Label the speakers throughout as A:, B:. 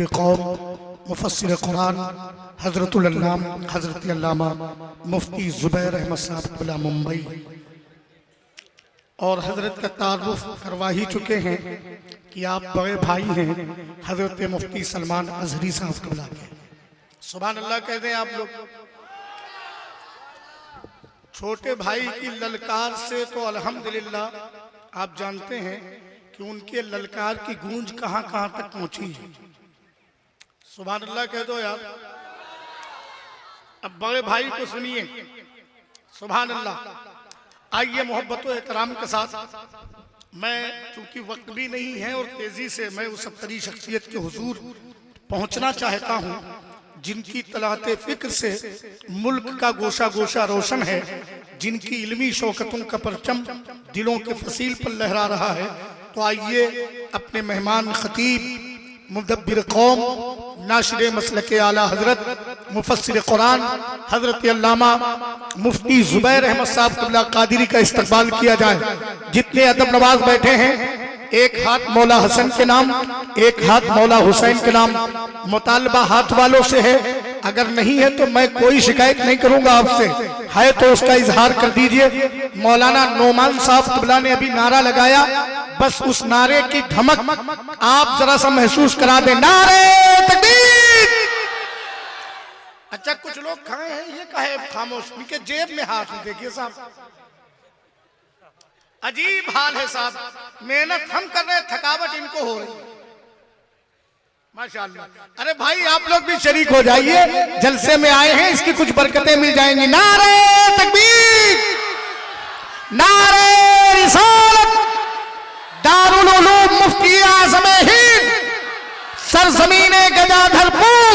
A: मुदब्बिर कौम मुफस्सिर कुरान हज़रतुल अल्लाम हज़रत अल्लामा मुफ्ती ज़ुबैर अहमद साहब क़िबला मुंबई और हज़रत का तारुफ करवा ही चुके हैं कि आप बड़े भाई हैं हज़रत मुफ्ती सलमान अज़हरी साहब क़िबला के। सुभान अल्लाह कह दें आप लोग। छोटे भाई की ललकार से तो अल्हम्दुलिल्लाह आप जानते हैं कि उनके ललकार की गूंज कहां कहां तक पहुंची है। सुभान अल्लाह कह दो यार। अब बड़े भाई को सुनिए। सुभान अल्लाह। आइए मोहब्बत और एहतराम के साथ, मैं चूंकि वक्त भी नहीं है और तेजी से मैं उस सत्तरी शख्सियत के हुजूर पहुंचना चाहता हूं जिनकी तलाते फिक्र से मुल्क का गोशा गोशा रोशन है, जिनकी इल्मी शौकतों का परचम दिलों के फसील पर लहरा रहा है। तो आइए अपने मेहमान खतीब मुदब्बिर कौम नाशिर मसलके आला हजरत मुफस्सिर कुरान हजरत अल्लामा मुफ्ती ज़ुबैर अहमद साहब क़िबला कादरी का इस्तकबाल किया जाए। जितने अदब नवाज बैठे हैं, एक हाथ मौला हसन के नाम, एक हाथ मौला हुसैन के नाम। मुतालबा हाथ वालों से है, अगर नहीं है तो मैं कोई शिकायत नहीं करूंगा आपसे, है तो उसका इजहार कर दीजिए। मौलाना नोमान साहब क़िबला ने अभी नारा लगाया, बस उस नारे की धमक आप जरा सा महसूस करा दें। नारे तकबीर। अच्छा कुछ लोग खाए हैं, ये कहे खामोश, इनके जेब में हाथ नहीं। देखिए साहब, अजीब हाल है साहब। मेहनत हम कर रहे हैं, थकावट इनको हो रही है। माशाअल्लाह। अरे भाई आप लोग भी शरीक हो जाइए, जलसे में आए हैं, इसकी कुछ बरकतें मिल जाएंगी। नारे तकबीर, नारे रिसालत, दारुल उलूम मुफ्ती आज़म हिंद, सरज़मीने गदाधरपुर,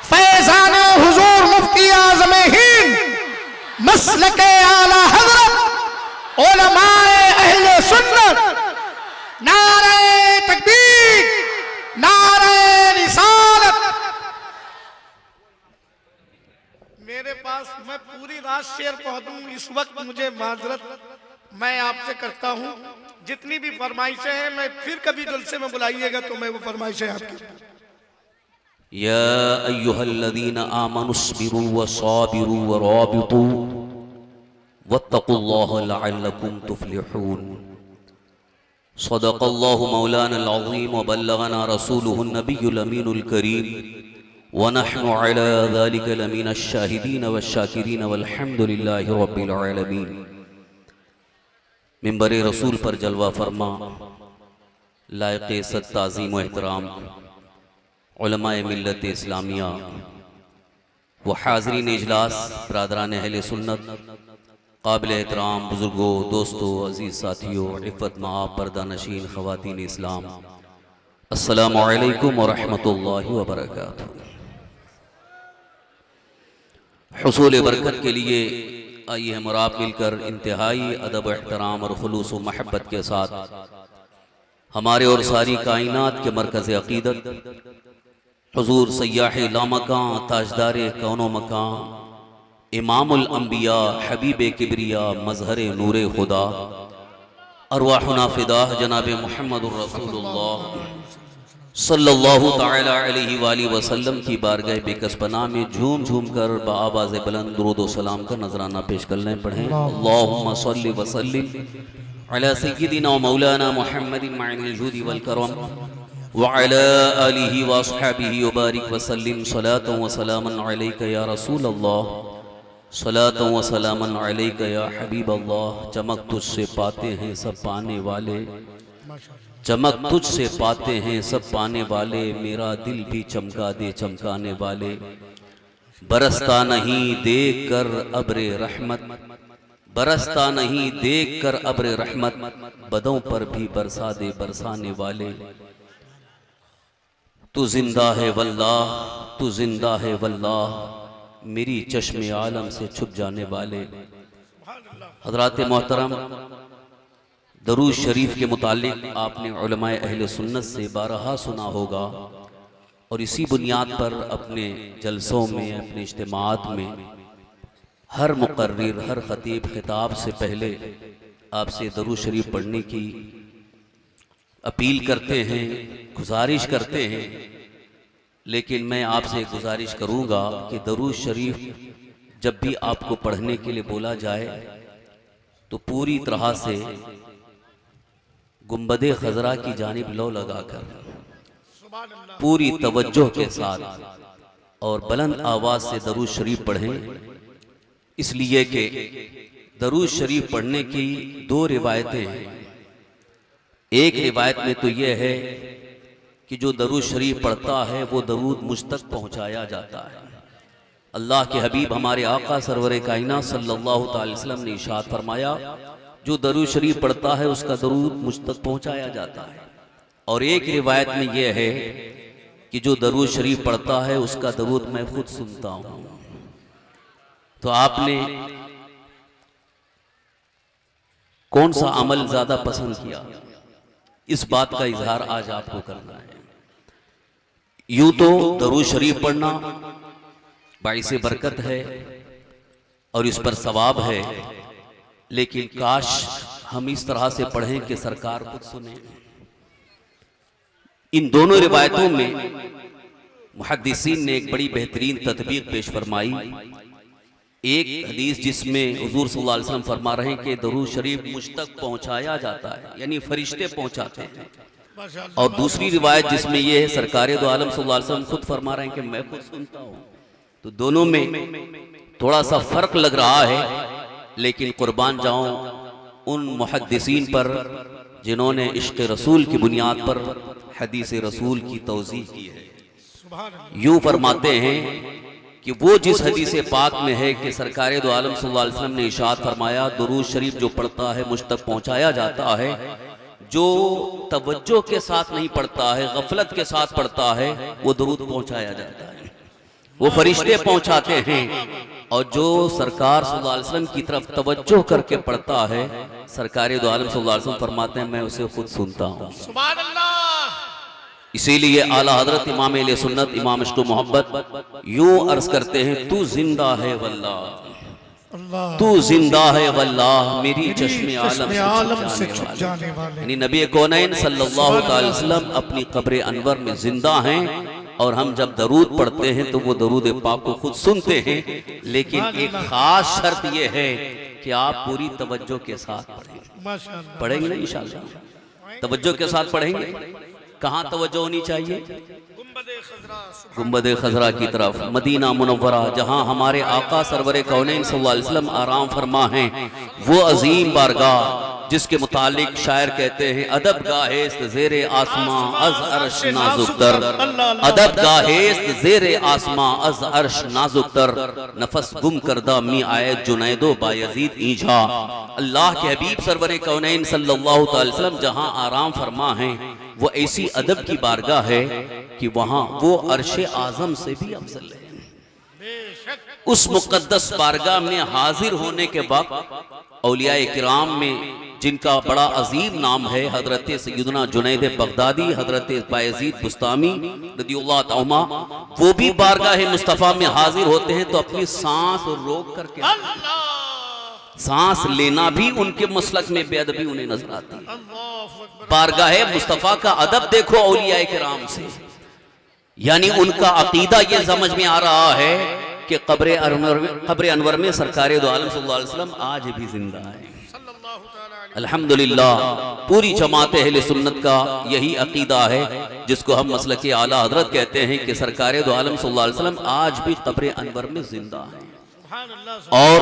A: फैज़ान हुजूर मुफ्ती आज़म हिंद, मसलके आला हज़रत उलमाए अहले सुन्नत। नारे तकबीर, नारे रिसालत। मेरे पास मैं पूरी रात शेर पढ़ दूं, इस वक्त मुझे माजरत मैं आपसे करता हूं। जितनी भी फरमाइशें हैं, मैं फिर कभी जलसे में बुलाइएगा तो मैं वो फरमाइशें आपकी।
B: या अय्युहल्लज़ीना आमनुस्बिरु वसाबिरु वराबितु वत्तकुल्लाह लअल्लकुम तुफ्लिहून। सदक़ल्लाहु मौलानल अज़ीम व बल्लगना रसूलुहुन नबियुल अमीनुल करीम व नहनु अला ज़ालिका लमीनश शाहिदीन वश्शाकिरीन वल्हम्दुलिल्लाहि रब्बिल आलमीन। मिंबरे रसूल पर जलवा फरमा लायक़े सद ताज़ीम व एहतराम उलमाए मिल्लत इस्लामिया व हाज़रीन इजलास, बरादरान अहले सुन्नत, काबिल एहतराम बुजुर्गों, दोस्तों, अजीज़ साथियों, इफ़्फ़त माआब पर्दा नशीन ख़वातीन इस्लाम, अस्सलामु अलैकुम व रहमतुल्लाहि व बरकातुहू। हुसूल बरकत के लिए आइए हम और आप मिलकर इंतहाई अदब, एहतराम और खुलूस व महब्बत के साथ हमारे और सारी कायनात के मरकज़ अक़ीदत हुज़ूर सय्याह लामकां, ताजदार कौनो मकां, इमामुल अंबिया, हबीबे किबरिया, मज़हरे नूरे खुदा, अरवाहुना फ़िदा जनाब मुहम्मदुर रसूलुल्लाह सल्लल्लाहु तआला अलैहि वाली वसल्लम की बारगाह बेकसपना में झूम झूम कर बाआवाज़ बुलंद दुरूद व सलाम का नजराना पेश करने पढ़ें। अल्लाहुम्मा सल्लि व सल्लिम अला सय्यिदिना व मौलाना मुहम्मदिन मअल जूदि वल करम व अला आलिहि व अस्हाबिहि व बारिक व सल्लिम सलातन व सलामन अलैका या रसूल अल्लाह, सलातन व सलामन अलैका या हबीब अल्लाह। चमक तुझसे पाते हैं सब पाने वाले, चमक तुझसे पाते हैं सब पाने वाले, मेरा दिल भी चमका दे चमकाने वाले। बरसता नहीं देख कर अब्रे रहमत, बरसता नहीं देख कर अब्रे रहमत, बदों पर भी बरसा दे बरसाने वाले। तू जिंदा है वल्लाह, तू जिंदा है वल्लाह, मेरी चश्मे आलम से छुप जाने वाले। हज़रात मोहतरम, दरूद शरीफ के मुतालिक आपने उलमाए अहले सुन्नत से बारहा सुना होगा और इसी बुनियाद पर अपने जलसों में, अपने इज्तिमात में हर मुकर्रिर, हर खतीब खिताब से पहले आपसे दरूद शरीफ पढ़ने की अपील करते हैं, गुजारिश करते हैं लेकिन मैं आपसे एक गुजारिश करूंगा कि दरूद शरीफ जब भी आपको पढ़ने के लिए बोला जाए तो पूरी तरह से गुंबदे खजरा की जानिब लो लगाकर पूरी तवज्जो के साथ और बुलंद आवाज से दरूद शरीफ पढ़ें, इसलिए कि दरूद शरीफ पढ़ने की दो रिवायतें हैं। एक रिवायत में तो यह है कि जो दरूद शरीफ पढ़ता है वो दरूद मुझ तक पहुंचाया जाता है। अल्लाह के हबीब हमारे आका सरवर कायनात सल्लल्लाहु अलैहि वसल्लम ने इरशाद फरमाया, जो दरूद शरीफ पढ़ता है उसका दरूद मुझ तक पहुंचाया जाता है। और एक रिवायत में यह है कि जो दरूद शरीफ पढ़ता है उसका दरूद मैं खुद सुनता हूं। तो आपने कौन सा अमल ज्यादा पसंद किया, इस बात का इजहार आज आपको करना है। यूं तो दरूद शरीफ पढ़ना बाइसे बरकत है और इस पर सवाब है, लेकिन काश हम इस तरह से पढ़ें कि सरकार खुद सुने। इन दोनों रिवायतों में मुहद्दिसीन ने एक बड़ी बेहतरीन तदबीक पेश फरमाई। एक हदीस जिसमें हुजूर सल्लल्लाहु अलैहि वसल्लम फरमा रहे हैं कि दरूद शरीफ मुझ तक पहुंचाया जाता है, यानी फरिश्ते पहुंचाते हैं, और दूसरी रिवायत जिसमें यह है सरकार दो आलम सल्लल्लाहु अलैहि वसल्लम खुद फरमा रहे हैं कि मैं खुद सुनता हूं। तो दोनों में थोड़ा सा फर्क लग रहा है, लेकिन कुर्बान जाऊं उन मुहद्दिसीन पर जिन्होंने इश्क रसूल की बुनियाद पर हदीस रसूल की तौज़ीह की है। यूं फरमाते हैं कि वो जिस हदीस पाक में है कि सरकार दो आलम सल्लल्लाहु अलैहि वसल्लम ने इरशाद फरमाया, दरूद शरीफ जो पढ़ता है मुझ तक पहुंचाया जाता है, जो तवज्जो के साथ नहीं पढ़ता है, गफलत के साथ पढ़ता है, वो दरूद पहुंचाया जाता है, वो फरिश्ते पहुंचाते हैं। और जो सरकार सल्लल्लाहु अलैहि वसल्लम की तरफ तवज्जो करके पढ़ता है, सरकार दो आलम सल्लल्लाहु अलैहि वसल्लम फरमाते हैं मैं उसे खुद सुनता हूं।
A: सुभान अल्लाह।
B: इसीलिए आला हजरत इमाम अहले सुन्नत इमाम इश्क व मोहब्बत यूं अर्ज करते हैं, तू जिंदा है वल्लाह, तू जिंदा है वल्लाह, मेरी चश्मे आलम से छुप जाने वाले। यानी नबी कौनैन सल्लल्लाहु अलैहि वसल्लम अपनी कब्र अनवर में जिंदा हैं, और हम जब दरूद पढ़ते हैं तो वो दरूद पाक को खुद सुनते हैं। लेकिन एक खास शर्त यह है कि आप पूरी तवज्जो के साथ पढ़ेंगे। पढ़ेंगे ना इंशाअल्लाह, तवज्जो के साथ पढ़ेंगे। कहाँ तवज्जो होनी चाहिए? गुंबद खजरा की तरफ, मदीना मुनव्वरा, जहां हमारे आका सरवर कौनैन सल्लल्लाहु अलैहि वसल्लम आराम फरमा हैं। वो अजीम बारगाह जिसके मुतालिक शायर कहते हैं, अदब गाहेस्त ज़ेरे आसमां अज़ अर्श नाजुक तर, अदब गाहेस्त ज़ेरे आसमां अज़ अर्श नाजुक तर, नफस गुम करदा मी आए जुनैदो बायजीद ईजा। अल्लाह के हबीब सरवर कौनैन सल्लल्लाहु अलैहि वसल्लम जहां आराम फरमा हैं, वो ऐसी अदब की बारगाह है कि वहां वो अर्शे आजम से भी अफजल है। उस मुकद्दस बारगाह में हाजिर होने के वक्त औलियाए किराम में जिनका बड़ा अजीम नाम है, हजरत सैयदना जुनैद बगदादी, हजरत बायजीद बुस्तामी रदियल्लाहु तआला, वो भी बारगाह मुस्तफा में हाजिर होते हैं तो अपनी सांस रोक करके, सांस लेना भी उनके मसलक में बेअदबी उन्हें नजर आती है। बारगाह मुस्तफा का अदब देखो औलियाए किराम से, यानी उनका अकीदा ये समझ में आ रहा है कि कब्र अनवर में सरकार दो आलम सल्लल्लाहु अलैहि वसल्लम आज भी जिंदा है। अल्हम्दुलिल्लाह, पूरी जमात अहले सुन्नत का यही अकीदा है, जिसको हम मसलक आला हजरत कहते हैं कि सरकार दो आलम सल्लल्लाहु अलैहि वसल्लम आज भी कब्र अनवर में जिंदा है। और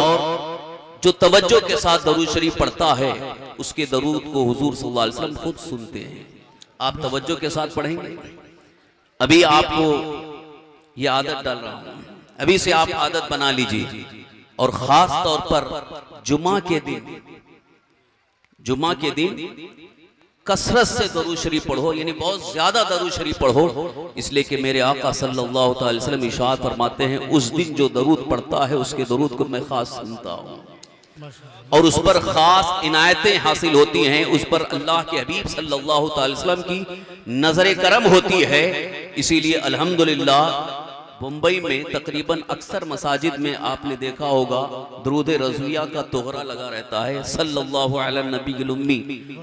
B: जो तवज्जो के साथ दरूद शरीफ पढ़ता है, उसके दरूद को हुजूर सल्लल्लाहु अलैहि वसल्लम खुद सुनते हैं। आप तवज्जो के साथ पढ़ेंगे। अभी आपको ये आदत डाल रहा हूं, अभी से आप आदत बना लीजिए, और खास तौर पर जुमा के दिन कसरत से दरूद शरीफ पढ़ो, यानी बहुत ज्यादा दरूद शरीफ पढ़ो, इसलिए कि मेरे आका सल्लल्लाहु अलैहि वसल्लम इरशाद फरमाते हैं, उस दिन जो दरूद पढ़ता है उसके दरूद को मैं खास सुनता हूं, और उस पर खास इनायतें हासिल होती हैं, उस पर अल्लाह के हबीब सल्लल्लाहु अलैहि वसल्लम की नजर करम होती है। इसीलिए अल्हम्दुलिल्लाह मुंबई में तकरीबन अक्सर मसाजिद में आपने देखा होगा दुरूद रज़विया का तोहरा लगा रहता है, सल्लल्लाहु अला नबील उम्मी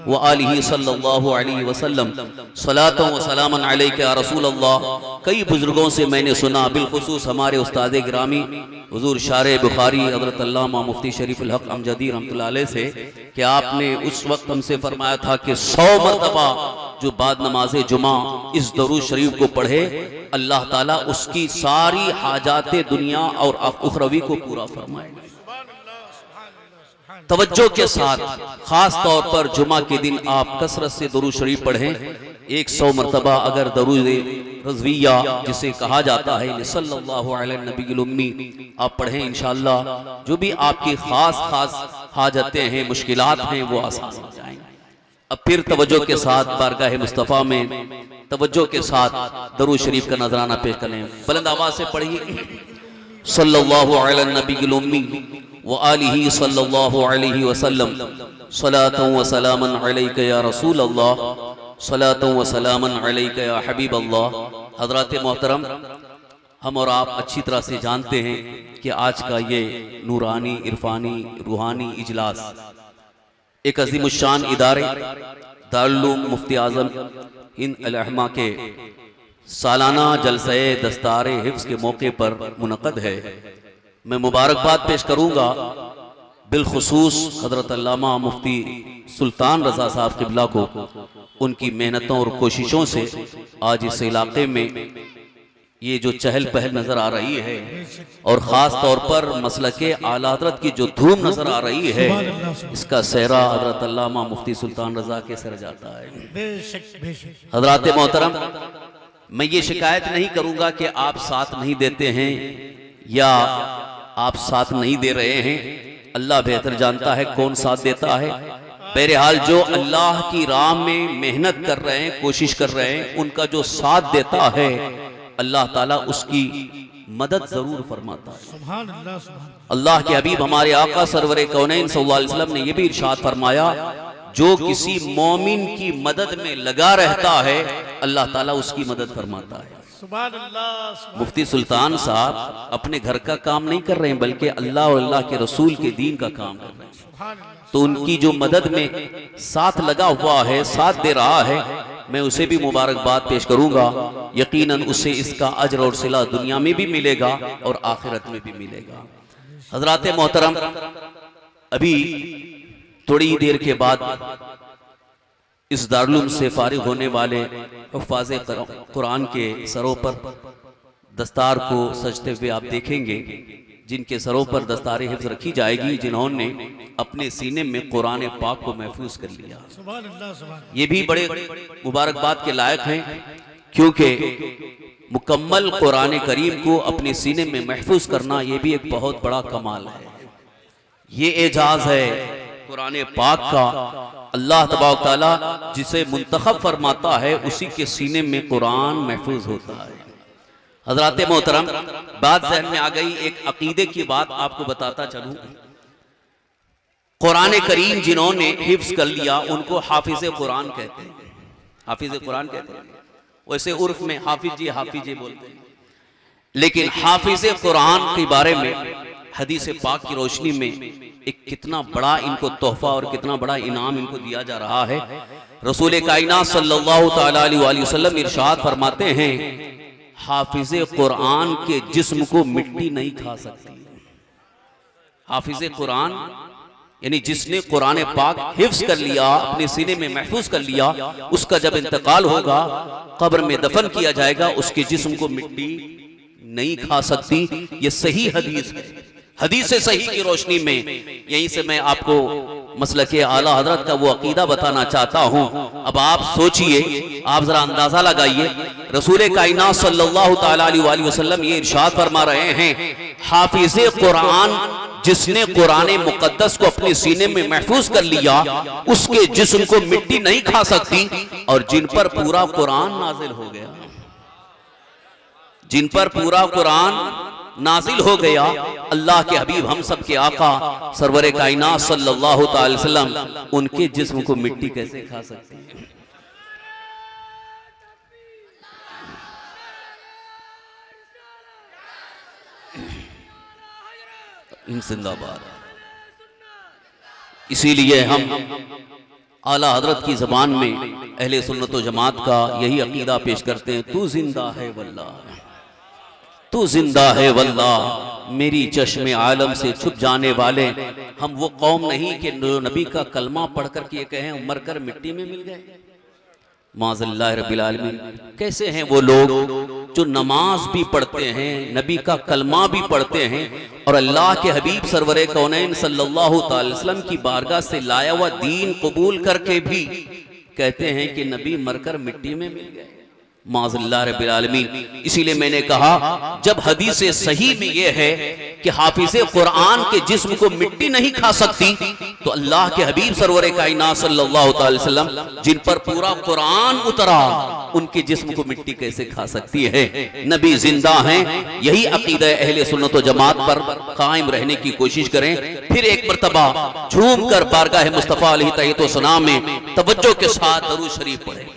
B: व आलिही सल्लल्लाहु अलैहि वसल्लम सलातो व सलामन अलैका या रसूल अल्लाह। कई बुजुर्गों से मैंने सुना, बिलखुसूस हमारे उस्ताद गिरामी हुजूर शारे बुखारी हज़रत अल्लामा मुफ्ती शरीफुल हक अमजदी रहमतुल्लाह अलैह से, कि आपने उस वक्त हमसे फरमाया था कि 100 मरतबा जो बाद नमाज जुमा इस दरूद शरीफ को पढ़े, अल्लाह ताला उसकी सारी हाजाते दुनिया और उखरवी को पूरा फरमाए। तवज्जो के साथ खास तौर पर जुमा के दिन आप कसरत से दरूद शरीफ पढ़ें। 100 मरतबा अगर दरूद रज़विया जिसे कहा जाता है सल्लल्लाहु अलैहि नबील उम्मी आप पढ़ें, इंशाअल्लाह जो भी आपकी खास हाजतें हैं, मुश्किलात हैं, वो आसान हो जाएंगे। अब फिर तवज्जो के साथ बारगाह मुस्तफ़ा में तवज्जो के साथ दरूद शरीफ का नजराना पेश करें। बुलंद आवाज से पढ़िए, सल्लल्लाहु अलैहि नबील उम्मी व आलिही सल्लल्लाहु अलैहि वसल्लम सलातो व सलामन अलैका या रसूल अल्लाह, सलातो व सलामन अलैका या हबीब अल्लाह। हज़रात मोहतरम, हम और आप अच्छी तरह से जानते हैं कि आज का ये नूरानी इरफानी रूहानी इजलास एक अज़ीमुश्शान इदारे दारुल उलूम मुफ्ती आज़म हिंद अल-अहमा के सालाना जलसे दस्तारे हिफ्ज़ के मौके पर मुनक़द है। मैं मुबारकबाद पेश करूँगा बिलखुसूस हज़रत अल्लामा मुफ्ती सुल्तान रज़ा साहब क़िबला को, उनकी मेहनतों और कोशिशों से आज इस इलाके में ये जो चहल पहल नजर आ रही है और ख़ास तौर पर मसलके आला हज़रत की जो धूम नजर आ रही है, इसका सेहरा हज़रत अल्लामा मुफ्ती सुल्तान रज़ा के सर जाता है। हज़रात मोहतरम, मैं ये शिकायत नहीं करूँगा कि आप साथ नहीं देते हैं या आप साथ नहीं दे रहे हैं, अल्लाह बेहतर जानता है कौन साथ देता है। बहरहाल जो अल्लाह की राह में मेहनत कर रहे हैं, कोशिश कर रहे हैं, उनका जो साथ देता है अल्लाह ताला उसकी मदद जरूर फरमाता है। अल्लाह के हबीब हमारे आका सरवरे कौनैन सल्लल्लाहु अलैहि वसल्लम ने यह भी इरशाद फरमाया, जो किसी मोमिन की मदद में लगा रहता है अल्लाह ताला उसकी मदद फरमाता है। मुफ्ती सुल्तान साहब अपने घर का काम नहीं कर रहे हैं, बल्कि अल्लाह और अल्लाह के रसूल के दीन का काम कर रहे हैं। तो उनकी जो मदद में साथ लगा हुआ है, साथ दे रहा है, मैं उसे भी मुबारकबाद पेश करूंगा। यकीनन उसे इसका अजर और सिला दुनिया में भी मिलेगा और आखिरत में भी मिलेगा। हजरात मोहतरम, अभी थोड़ी देर के बाद इस दारुल से फारिग होने वाले हुफ़ाज़े कुरान के सरों पर दस्तार को सजते हुए आप देखेंगे, जिनके सरों पर दस्तार हिफ्ज़ रखी जाएगी, जिन्होंने अपने सीने में कुरान पाक को महफूज कर लिया। ये भी बड़े मुबारकबाद के लायक हैं, क्योंकि मुकम्मल कुरान करीम को अपने सीने में महफूज करना ये भी एक बहुत बड़ा कमाल है। ये एजाज है कुरान पाक का। अल्लाह तबारक तआला जिसे मुंतखब फरमाता है उसी के सीने में कुरान महफूज होता है। हजरात मोहतरम, बात ज़हन में आ गई, एक अकीदे की बात आपको बताता चलूं। कुरान करीम जिन्होंने हिफ्ज़ कर लिया उनको हाफिज़ कुरान कहते हैं। हाफिज़ कुरान कहते हैं, वैसे उर्फ में हाफिज जी बोलते हैं, लेकिन हाफिज़ कुरान के बारे में हदीस पाक की रोशनी में एक कितना बड़ा इनको तोहफा और कितना बड़ा इनाम इनको दिया जा रहा है। रसूल कायनात सल्लल्लाहु तआला अलैहि वसल्लम इरशाद फरमाते हैं, हाफिज़े कुरान के जिस्म को मिट्टी नहीं खा सकती। हाफिज़े कुरान यानी जिसने कुरान पाक हिफ्ज़ कर लिया, अपने सीने में महफूज कर लिया, उसका जब इंतकाल होगा, कब्र में दफन किया जाएगा, उसके जिस्म को मिट्टी नहीं खा सकती। ये सही हदीस है। हदीस सही की रोशनी में यहीं से मैं आपको मसलके आला हजरत का वो अकीदा बताना चाहता हूँ। अब आप सोचिए, आप जरा अंदाजा लगाइए, रसूल कायनात सल्लल्लाहु तआला अलैहि वसल्लम ये इरशाद फरमा रहे हैं, हाफिज़े कुरान जिसने कुरान मुकद्दस को अपने सीने में महफूज कर लिया, उसके जिस्म को मिट्टी नहीं खा सकती। और जिन पर पूरा कुरान नाजिल हो गया, जिन पर पूरा कुरान नाजिल हो गया, अल्लाह के हबीब हम सब के आका सरवरे कायनात सल्लल्लाहु अलैहि वसल्लम, उनके जिस्म को मिट्टी कैसे खा सकती है? जिंदाबाद। इसीलिए हम आला हजरत की जबान में अहले सुन्नत व जमात का यही अकीदा पेश करते हैं, तू जिंदा है वल्लाह, तू जिंदा है वल्लाह, मेरी चश्मे आलम से छुप जाने वाले। हम वो कौम नहीं कि नबी का कलमा पढ़ कर के ये कहें मर कर मिट्टी में मिल गए। माज़ल्लाह रब्बिल आलमीन। कैसे हैं वो लोग जो नमाज भी पढ़ते हैं, नबी का कलमा भी पढ़ते हैं और अल्लाह के हबीब सरवरे कौनैन सल्लल्लाहु अलैहि वसल्लम की बारगाह से लाया हुआ दीन कबूल करके भी कहते हैं कि नबी मरकर मिट्टी में मिल गए। माज़ल्लाह रब्बिल आलमीन। इसीलिए मैंने कहा जब हदीस सही में यह है कि हाफिज़े कुरान के जिस्म को मिट्टी नहीं खा सकती, तो अल्लाह के हबीब सरवर कायनात सल्लल्लाहु अलैहि वसल्लम जिन पर पूरा कुरान उतरा, उनके जिस्म को मिट्टी कैसे खा सकती है। नबी जिंदा हैं। यही अकीदा अहले सुन्नत व जमात पर कायम रहने की कोशिश करें। फिर एक मर्तबा झूम कर बारगाह मुस्तफ़ा अलैहि तहत व सलाम में तवज्जो के साथ दरूद शरीफ पढ़ें।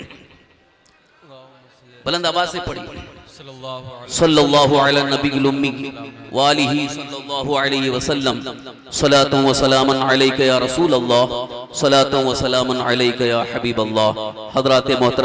B: बुलंद आवाज से पढ़िए सल्लल्लाहु अलैहि नबील उम्मी व आलिहि सल्लल्लाहु अलैहि वसल्लम। सलातु व सलामन अलैका या रसूल अल्लाह, सलातु व सलामन अलैका या हबीब अल्लाह। हज़रात मोहतरम